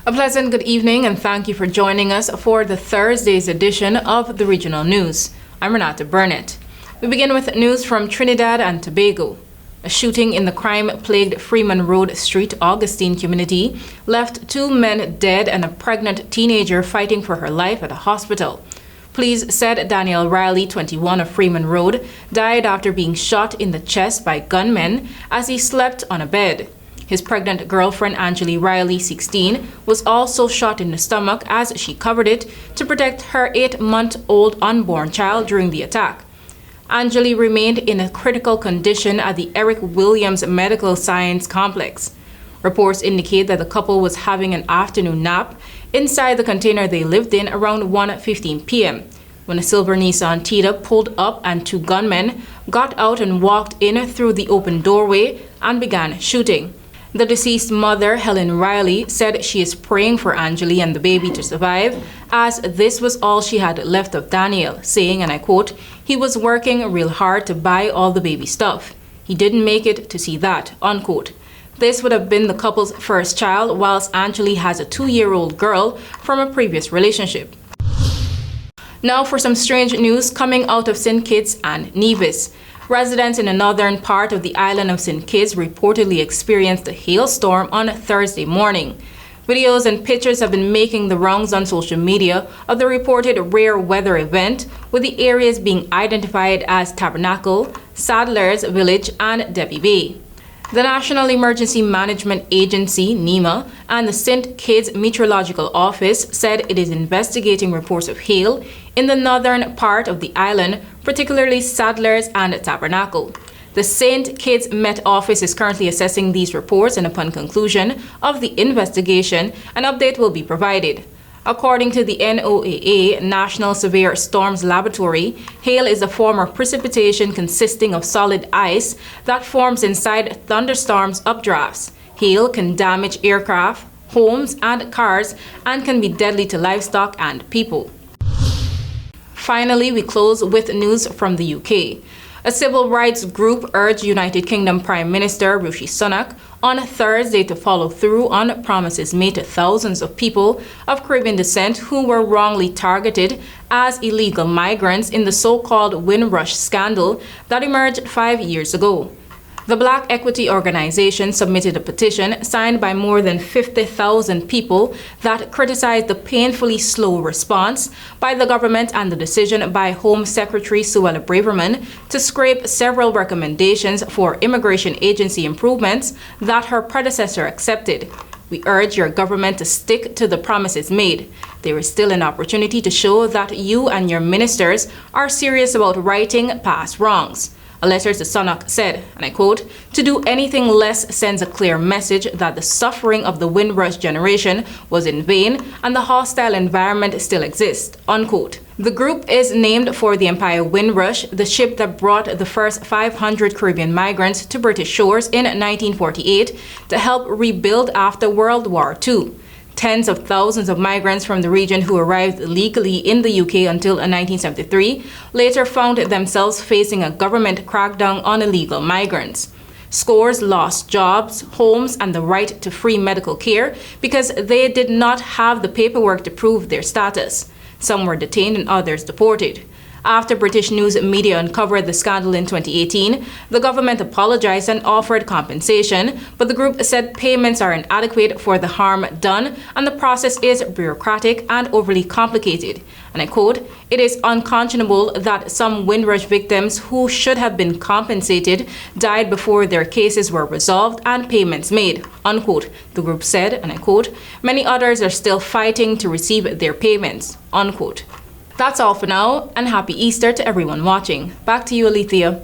A pleasant good evening and thank you for joining us for the Thursday's edition of the Regional News. I'm RENATA Burnett. We begin with news from Trinidad and Tobago. A shooting in the crime-plagued Freeman Road Street Augustine community left 2 men dead and a pregnant teenager fighting for her life at a hospital. Police said Daniel Riley, 21 of Freeman Road, died after being shot in the chest by gunmen as he slept on a bed. His pregnant girlfriend, Angeli Riley, 16, was also shot in the stomach as she covered it to protect her 8-month-old unborn child during the attack. Angeli remained in a critical condition at the Eric Williams Medical Science Complex. Reports indicate that the couple was having an afternoon nap inside the container they lived in around 1:15 p.m. when a silver Nissan Tita pulled up and 2 gunmen got out and walked in through the open doorway and began shooting. The deceased mother, Helen Riley, said she is praying for Angeli and the baby to survive, as this was all she had left of Daniel, saying, and I quote, "He was working real hard to buy all the baby stuff. He didn't make it to see that," unquote. This would have been the couple's first child, whilst Angeli has a 2-year-old girl from a previous relationship. Now for some strange news coming out of St. Kitts and Nevis. Residents in the northern part of the island of St. Kitts reportedly experienced a hailstorm on Thursday morning. Videos and pictures have been making the rounds on social media of the reported rare weather event, with the areas being identified as Tabernacle, Sadler's Village, and Debbie Bay. The National Emergency Management Agency, NEMA, and the St. Kitts Meteorological Office said it is investigating reports of hail in the northern part of the island, particularly Sadler's and Tabernacle. The St. Kitts Met Office is currently assessing these reports, and upon conclusion of the investigation, an update will be provided. According to the NOAA, National Severe Storms Laboratory, hail is a form of precipitation consisting of solid ice that forms inside thunderstorms updrafts. Hail can damage aircraft, homes, and cars and can be deadly to livestock and people. Finally, we close with news from the UK. A civil rights group urged United Kingdom Prime Minister Rishi Sunak on Thursday to follow through on promises made to thousands of people of Caribbean descent who were wrongly targeted as illegal migrants in the so-called Windrush scandal that emerged 5 years ago. The Black Equity Organization submitted a petition signed by more than 50,000 people that criticized the painfully slow response by the government and the decision by Home Secretary Suella Braverman to scrape several recommendations for immigration agency improvements that her predecessor accepted. We urge your government to stick to the promises made. There is still an opportunity to show that you and your ministers are serious about righting past wrongs. A letter to Sunak said, and I quote, "To do anything less sends a clear message that the suffering of the Windrush generation was in vain and the hostile environment still exists," unquote. The group is named for the Empire Windrush, the ship that brought the first 500 Caribbean migrants to British shores in 1948 to help rebuild after World War II. Tens of thousands of migrants from the region who arrived legally in the UK until 1973 later found themselves facing a government crackdown on illegal migrants. Scores lost jobs, homes, and the right to free medical care because they did not have the paperwork to prove their status. Some were detained and others deported. After British news media uncovered the scandal in 2018, the government apologized and offered compensation, but the group said payments are inadequate for the harm done and the process is bureaucratic and overly complicated. And I quote, "It is unconscionable that some Windrush victims who should have been compensated died before their cases were resolved and payments made," unquote. The group said, and I quote, "Many others are still fighting to receive their payments," unquote. That's all for now, and happy Easter to everyone watching. Back to you, Alethea.